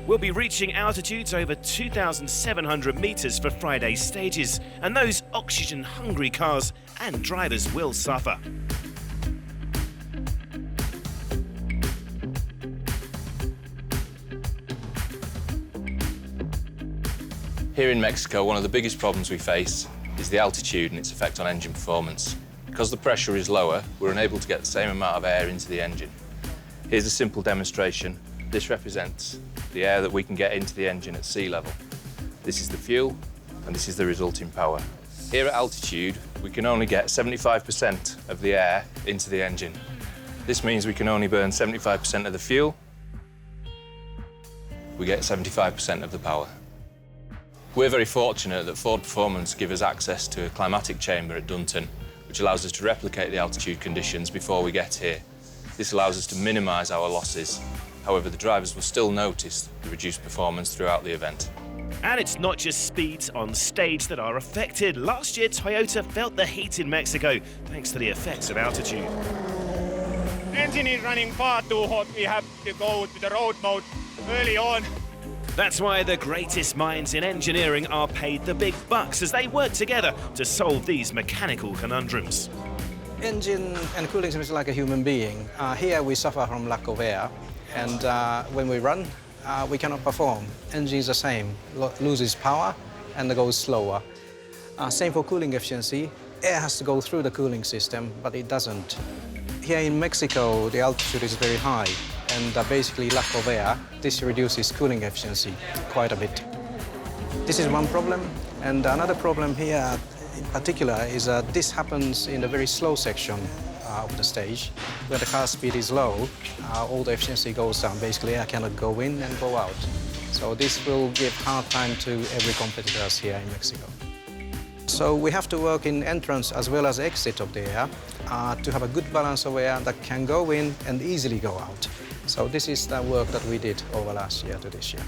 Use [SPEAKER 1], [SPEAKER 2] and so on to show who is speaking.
[SPEAKER 1] We'll be reaching altitudes over 2,700 metres for Friday's stages, and those oxygen-hungry cars and drivers will suffer.
[SPEAKER 2] Here in Mexico, one of the biggest problems we face is the altitude and its effect on engine performance. Because the pressure is lower, we're unable to get the same amount of air into the engine. Here's a simple demonstration. This represents the air that we can get into the engine at sea level. This is the fuel, and this is the resulting power. Here at altitude, we can only get 75% of the air into the engine. This means we can only burn 75% of the fuel. We get 75% of the power. We're very fortunate that Ford Performance give us access to a climatic chamber at Dunton, which allows us to replicate the altitude conditions before we get here. This allows us to minimise our losses. However, the drivers will still notice the reduced performance throughout the event.
[SPEAKER 1] And it's not just speeds on stage that are affected. Last year, Toyota felt the heat in Mexico, thanks to the effects of altitude.
[SPEAKER 3] Engine is running far too hot. We have to go to the road mode early on.
[SPEAKER 1] That's why the greatest minds in engineering are paid the big bucks as they work together to solve these mechanical conundrums.
[SPEAKER 4] Engine and cooling system is like a human being. Here we suffer from lack of air, and when we run, we cannot perform. Engine is the same, loses power and goes slower. Same for cooling efficiency. Air has to go through the cooling system, but it doesn't. Here in Mexico, the altitude is very high, and basically lack of air, this reduces cooling efficiency quite a bit. This is one problem, and another problem here in particular is that this happens in a very slow section of the stage, where the car speed is low, all the efficiency goes down. Basically, air cannot go in and go out. So this will give hard time to every competitors here in Mexico. So we have to work in entrance as well as exit of the air to have a good balance of air that can go in and easily go out. So this is the work that we did over last year to this year.